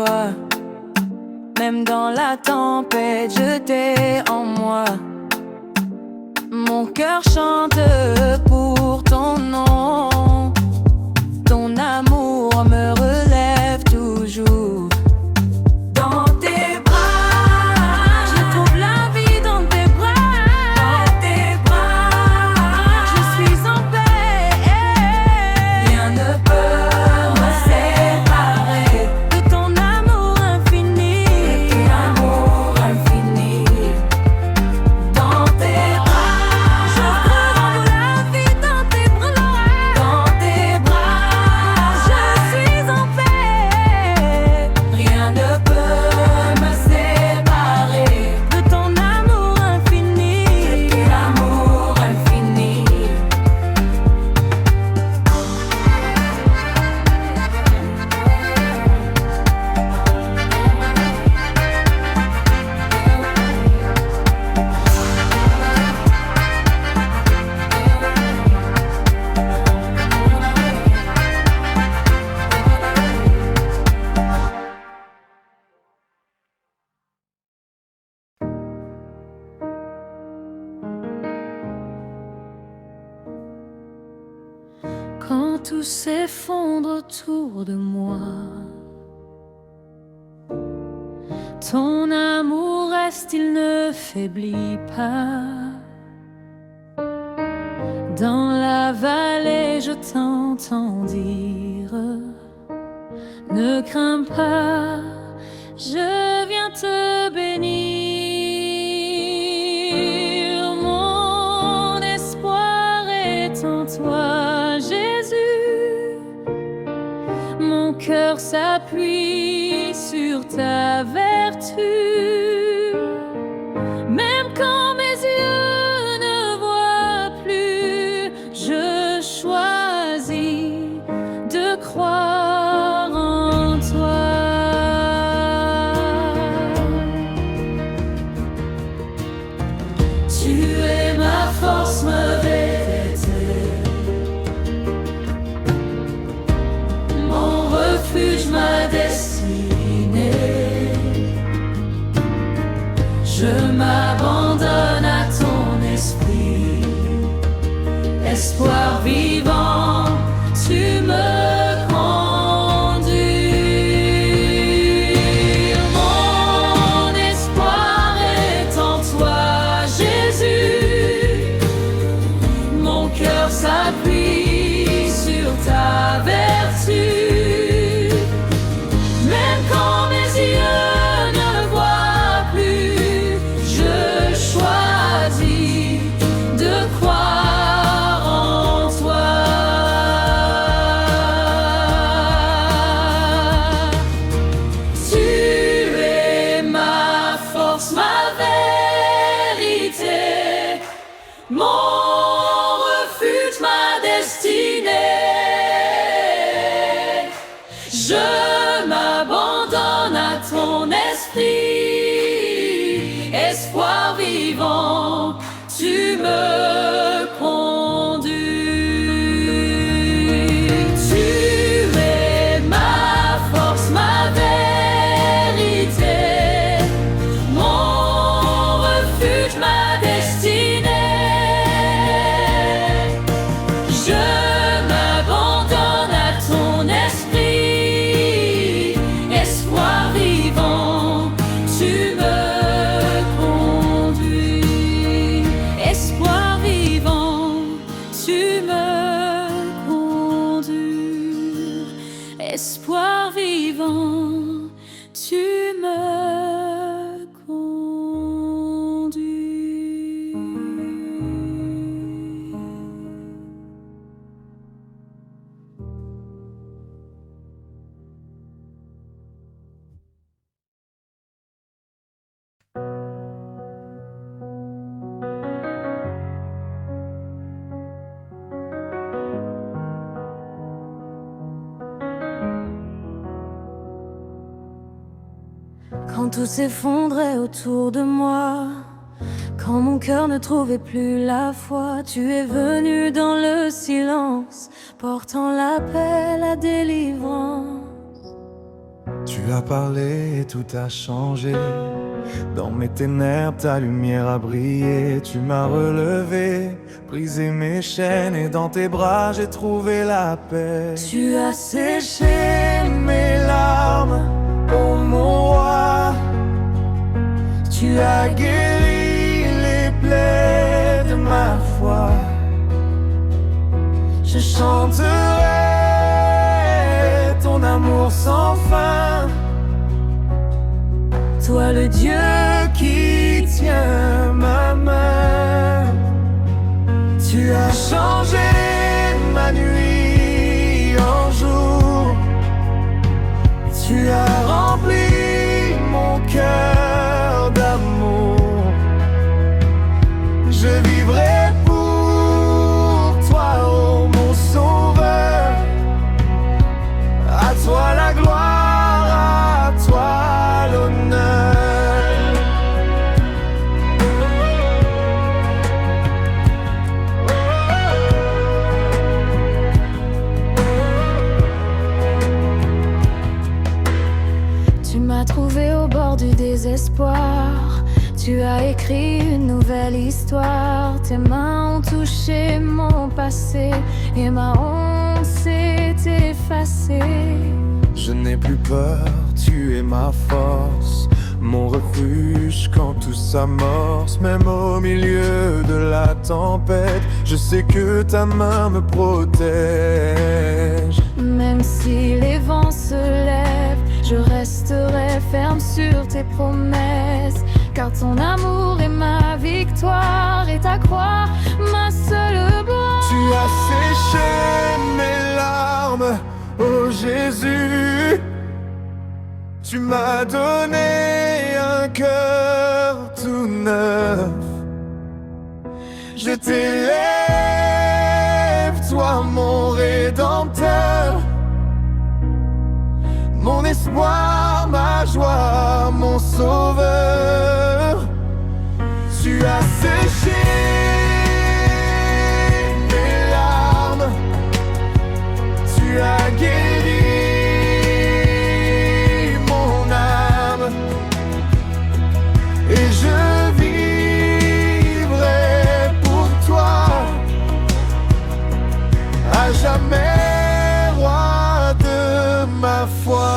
toi. Même dans la tempête, je t'ai en moi. Mon cœur chante pour ton nom. Ton amour me relève toujours. Dans tes bras, je trouve la vie dans tes bras. Dans tes bras, je suis en paix. Rien ne peut me séparer de ton amour infini. De ton amour infini. Dans tes bras, je trouve la vie dans tes bras. Dans tes bras, je suis en paix. Rien ne peut me séparer de ton amour infini. De ton amour infini. Quand tout s'effondre autour de moi, ton amour reste, il ne faiblit pas. Dans la vallée, je t'entends dire: ne crains pas, je viens te bénir. Mon espoir est en toi, Jésus. Mon cœur s'appuie sur ta vertu. Même quand mes yeux ne voient plus, je choisis de croire en toi. Tu es ma force, ma vérité, mon refuge, ma destinée. Je m'abandonne à ton esprit, espoir vivant, tu me conduis. Mon espoir est en toi, Jésus. Mon cœur s'appuie sur ta vertu. Même quand mes yeux ne voient plus, je choisis de croire en toi. Tu es ma force, ma vérité, mon refuge, ma destinée. Je m'abandonne à ton esprit, espoir vivant, tu me conduis. Tu es ma force, ma vérité, mon refuge, ma destinée. Je m'abandonne à ton esprit, espoir vivant, tu me conduis. Espoir vivant, tu me conduis. Espoir vivant, tu me conduis. Quand tout s'effondrait autour de moi, quand mon cœur ne trouvait plus la foi, tu es venu dans le silence, portant la paix, la délivrance. Tu as parlé et tout a changé. Dans mes ténèbres, ta lumière a brillé. Tu m'as relevé, brisé mes chaînes, et dans tes bras j'ai trouvé la paix. Tu as séché mes larmes, ô mon roi. Tu as guéri les plaies de ma foi. Je chanterai ton amour sans fin. Toi le Dieu qui tient ma main. Tu as changé ma nuit en jour. Tu as rempli mon cœur d'amour. Je vivrai pour toi, oh mon sauveur. À toi la gloire, à toi l'honneur. Tu m'as trouvé au bord du désespoir. Tu as écrit une nouvelle histoire. Tes mains ont touché mon passé et ma honte s'est effacée. Je n'ai plus peur, tu es ma force, mon refuge quand tout s'amorce. Même au milieu de la tempête, je sais que ta main me protège. Même si les vents se lèvent, je resterai ferme sur tes promesses. Car ton amour est ma victoire et ta croix ma seule gloire. Tu as séché mes larmes, ô Jésus. Tu m'as donné un cœur tout neuf. Je t'élève, toi mon Rédempteur, mon espoir, ma joie, mon sauveur. Tu as séché mes larmes, tu as guéri mon âme, et je vivrai pour toi à jamais, roi de ma foi.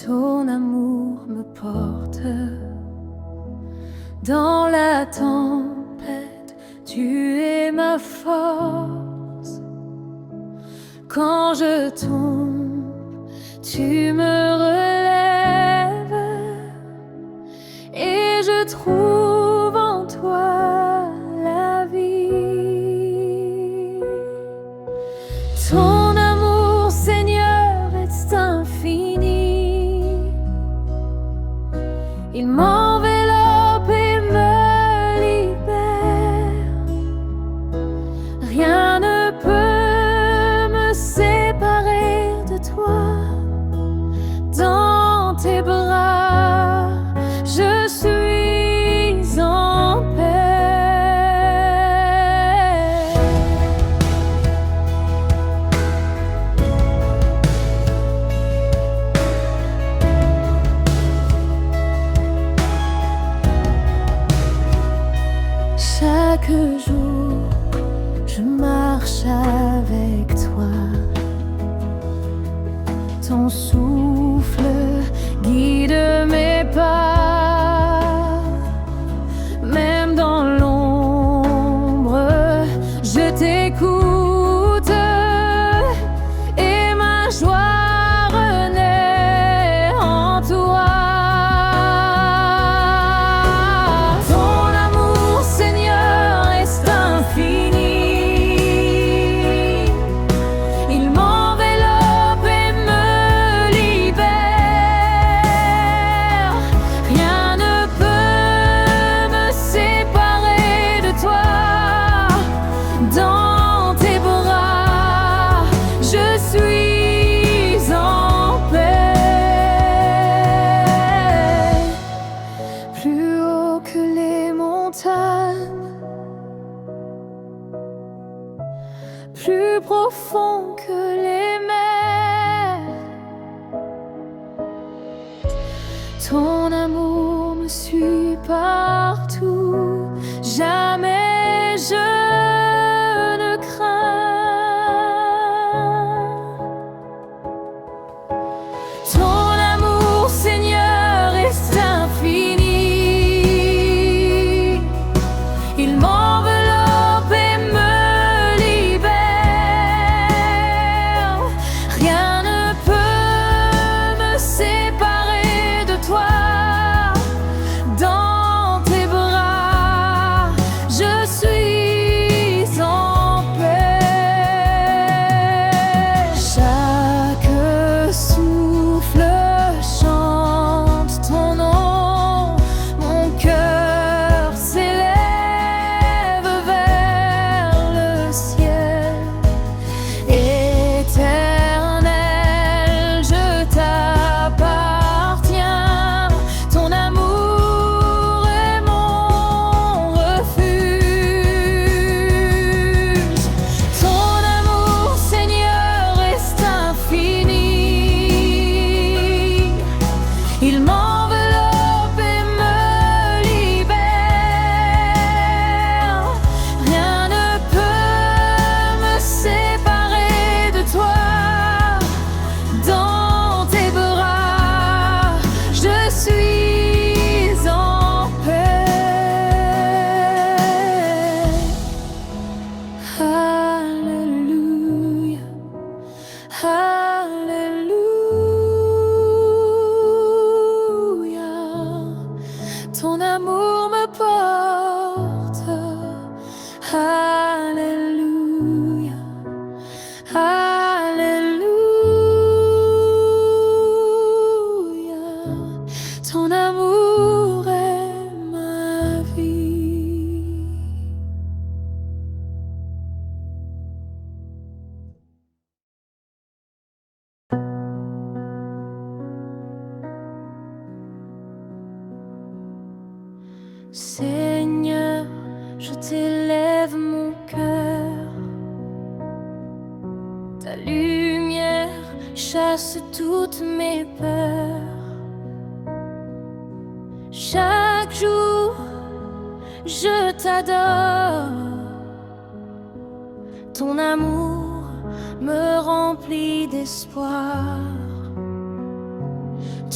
ton amour me porte. Dans la tempête, tu es ma force. Quand je tombe, tu me relèves et je trouve en toi la vie. Ton amour, Seigneur, est infini. Il m'enveloppe et me libère. Rien ne peut me séparer de toi. Dans tes bras, je suis en paix. Chaque jour, je marche avec toi. Ton souffle guide mes pas. Même dans l'ombre, je t'écoute et ma joie renaît en toi. Ton amour, Seigneur, est infini. Il m'enveloppe et me libère. Rien ne peut me séparer de toi. Dans tes bras, je suis en paix. Plus haut que les montagnes, plus profond que les mers, ton amour me suit partout. Jamais je ne crains. Ton amour, Seigneur, est infini. Il m'enveloppe et me libère. Rien ne peut me séparer de toi. Dans tes bras, je suis en paix. Chaque souffle chante ton nom. Mon cœur s'élève vers le ciel. Éternel, je t'appartiens. Ton amour est mon refuge. Ton amour, Seigneur, est infini. Il m'enveloppe et me libère. Rien ne peut me séparer de toi. Dans tes bras, je suis en paix. Alléluia, alléluia. Ton amour me porte. Alléluia, alléluia. Ton amour est ma vie. Seigneur, je t'élève mon cœur. Ta lumière chasse toutes mes peurs. Chaque jour, je t'adore. Ton amour me remplit d'espoir.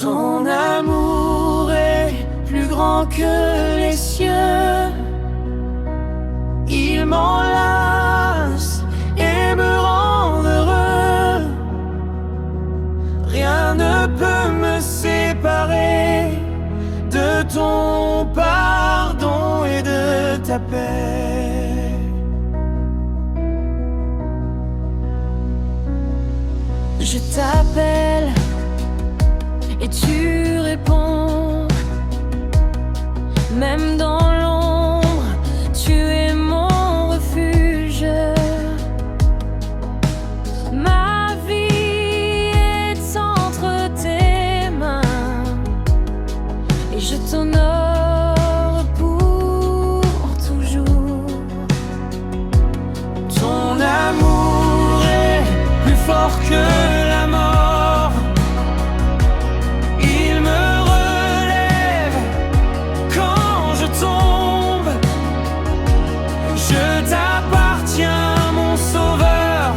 Ton amour est plus grand que les cieux. Il m'enlace et me rend heureux. Rien ne peut me séparer de ton pardon et de ta paix. Je t'appelle et tu réponds. Même dans l'ombre, tu es mon refuge. Ma vie est entre tes mains et je t'honore pour toujours. Ton amour est plus fort que la mort. Il me relève quand je tombe. Je t'appartiens, mon sauveur,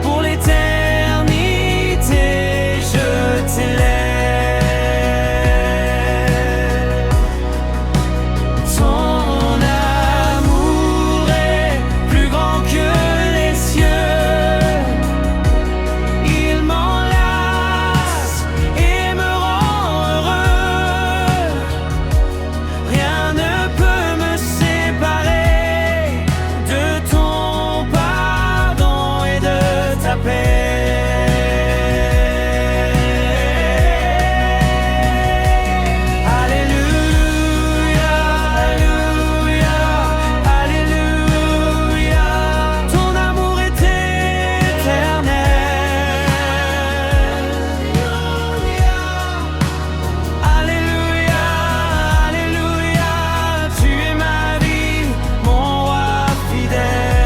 pour l'éternité. Je t'élève. Ton amour est plus grand que les cieux. Il m'enlace et me rend heureux. Rien ne peut me séparer de ton pardon et de ta paix. Alléluia, Alléluia, Alléluia. Ton amour est éternel. Alléluia, Alléluia. Tu es ma vie, mon roi fidèle.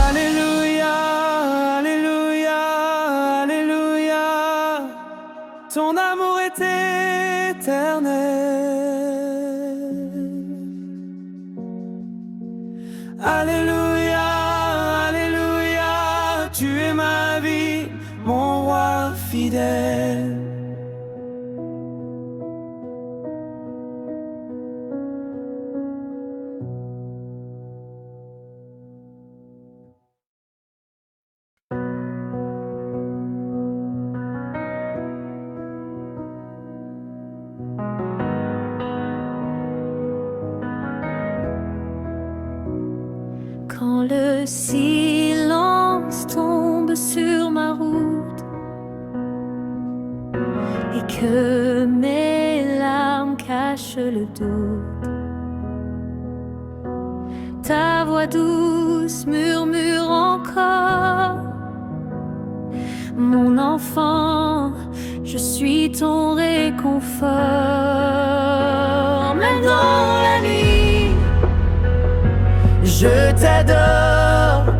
Alléluia, Alléluia, Alléluia. Ton amour est éternel. Alléluia, Alléluia. Tu es ma vie, mon roi fidèle. Quand le silence tombe sur ma route et que mes larmes cachent le doute, ta voix douce murmure encore: mon enfant, je suis ton réconfort. Même dans la nuit, je t'adore,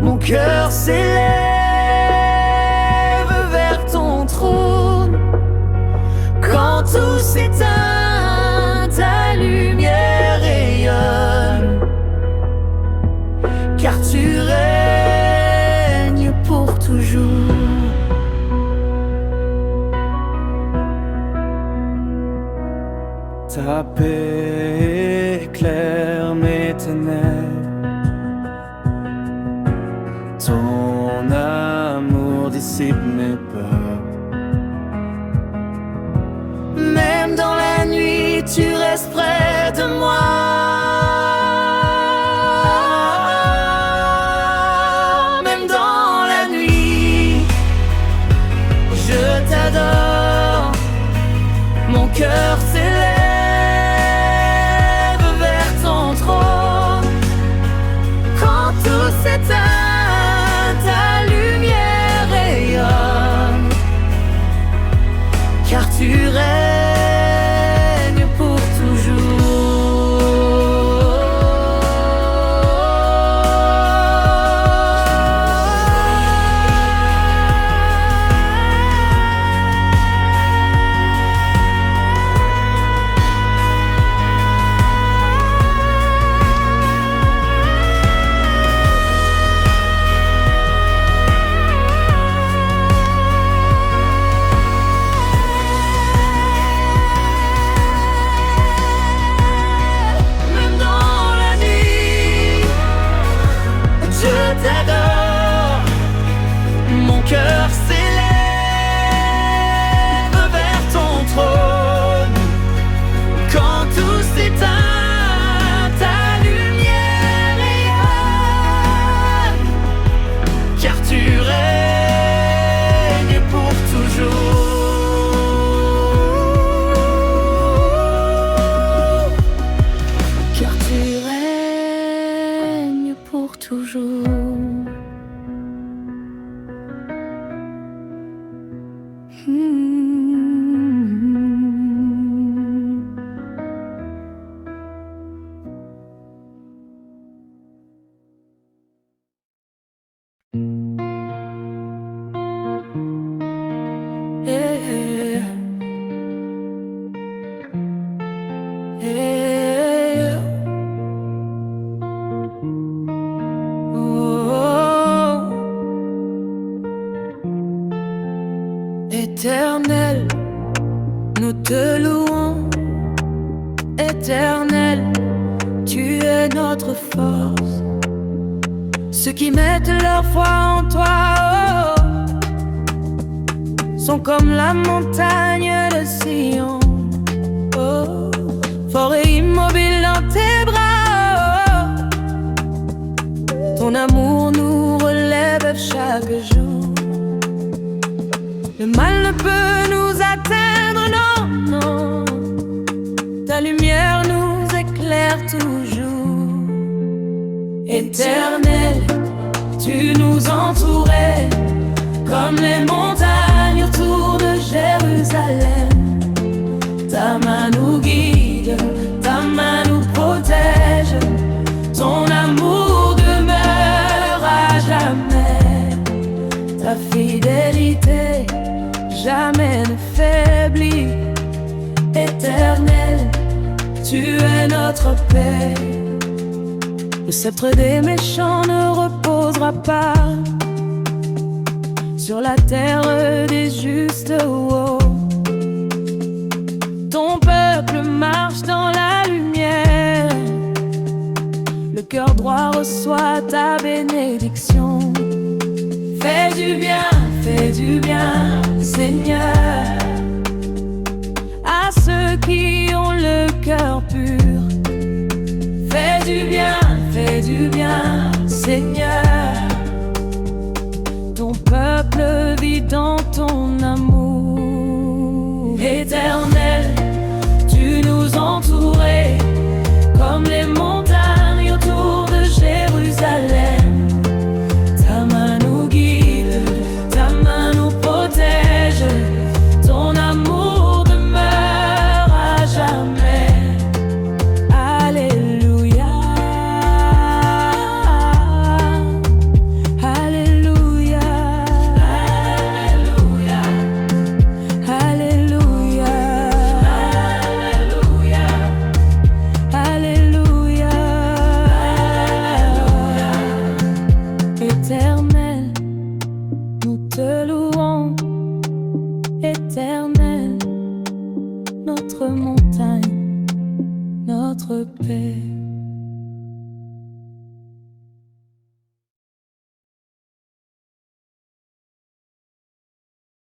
mon cœur s'élève vers ton trône. Quand tout s'éteint, ta lumière rayonne, car tu règnes pour toujours. Ta paix éclaire mes ténèbres. Ton amour dissipe mes peurs. Même dans la nuit, tu restes près de moi. Même dans la nuit, je t'adore, mon cœur s'élève vers ton trône. Quand tout s'éteint, ta lumière rayonne, car tu règnes pour toujours. t'adore. Mon cœur s'élève vers ton trône. Quand tout s'éteint, ta lumière rayonne. Car tu règnes pour toujours. Car tu règnes pour toujours. Éternel, nous te louons. Éternel, tu es notre force. Ceux qui mettent leur foi en toi sont comme la montagne de Sion, fort et immobile dans tes bras. Ton amour nous relève chaque jour. Le mal ne peut nous atteindre, non, non. Ta lumière nous éclaire toujours. Éternel, tu nous entourais comme les montagnes autour de Jérusalem. Ta main nous guide, ta main nous protège. Ton amour demeure à jamais. Ta fidélité jamais ne faiblit. Éternel, tu es notre paix. Le sceptre des méchants ne reposera pas sur la terre des justes. Ton peuple marche dans la lumière. Le cœur droit reçoit ta bénédiction. Fais du bien, Seigneur, à ceux qui ont le cœur pur. Fais du bien, Seigneur. Ton peuple vit dans ton amour. Éternel, tu nous entourais comme les montagnes autour de Jérusalem. Ta main nous guide, ta main nous protège. Ton amour demeure à jamais. Alléluia, Alléluia, Alléluia, Alléluia, Alléluia, Alléluia. Éternel, nous te louons. Éternel, notre montagne, notre paix.